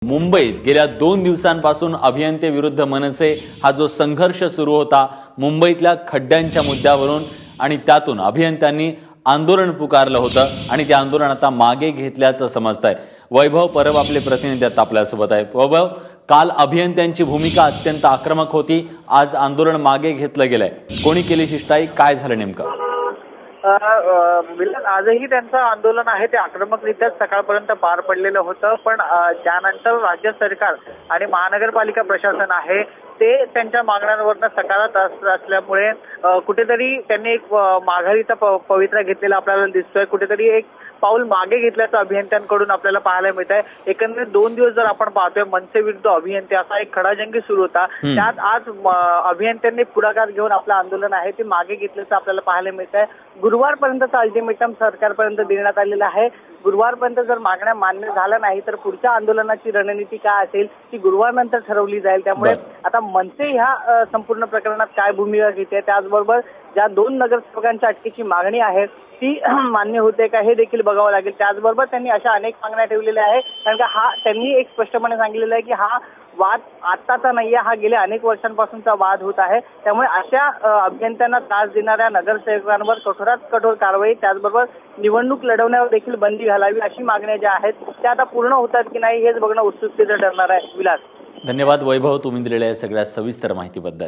मुंबईत गेल्या 2 दिवसांपासून अभियंते विरुद्ध मनसे हा जो संघर्ष सुरू होता मुंबईतल्या खड्ड्यांच्या मुद्द्यावरून आणि त्यातून अभियंत्यांनी आंदोलन पुकारलं होतं आणि ते आंदोलन आता मागे घेतल्याचं समजतंय। वैभव परब आपले प्रतिनिधी आता आपल्यासोबत आहे। वैभव, काल अभियंत्यांची भूमिका अत्यंत आक्रमक होती, आज आंदोलन मागे घेतलं गेलंय, कोणी केली शिष्टाई, काय झालं नेमकं? आजही त्यांचं आंदोलन आहे ते आक्रमकरित्या सकाळपर्यंत पार पडलेलं होतं, पण त्यानंतर राज्य सरकार आणि महानगरपालिका प्रशासन आहे ते त्यांच्या मागण्यांवरनं सकारात्मक असल्यामुळे कुठेतरी त्यांनी एक माघारीचा पवित्रा घेतलेला आपल्याला दिसतोय, कुठेतरी एक पाऊल मागे घेतल्याचं अभियंत्यांकडून आपल्याला पाहायला मिळत आहे। एकंदरीत 2 दिवस जर आपण पाहतोय मनसे विरुद्ध अभियंते असा एक खडाजंगी सुरू होता, त्यात आज अभियंत्यांनी पुढाकार घेऊन आपलं आंदोलन आहे ते मागे घेतल्याचं आपल्याला पाहायला मिळत आहे। गुरुवारपर्यंतचा अल्टिमेटम सरकारपर्यंत देण्यात आलेला आहे। गुरुवारपर्यंत जर मागण्या मान्य झाल्या नाही तर पुढच्या आंदोलनाची रणनीती काय असेल ती गुरुवारनंतर ठरवली जाईल। त्यामुळे आता मनसे ह्या संपूर्ण प्रकरणात काय भूमिका घेते, त्याचबरोबर ज्या 2 नगरसेवकांच्या अटकेची मागणी आहे ती मान्य होते का हे देखील बघावं लागेल। त्याचबरोबर त्यांनी अशा अनेक मागण्या ठेवलेल्या आहेत, कारण का त्यांनी एक स्पष्टपणे सांगितलेलं आहे की हा वाद आत्ताचा नाहीये, हा गेल्या अनेक वर्षांपासूनचा वाद होत आहे। त्यामुळे अशा अभियंत्यांना त्रास देणाऱ्या नगरसेवकांवर कठोरात कठोर कारवाई, त्याचबरोबर निवडणूक लढवण्यावर देखील बंदी घालावी अशी मागण्या ज्या आहेत त्या आता पूर्ण होतात की नाही हेच बघणं उत्सुकतेचं ठरणार आहे। विलास, धन्यवाद वैभव, तुम्ही दिलेल्या सगळ्या सविस्तर माहितीबद्दल।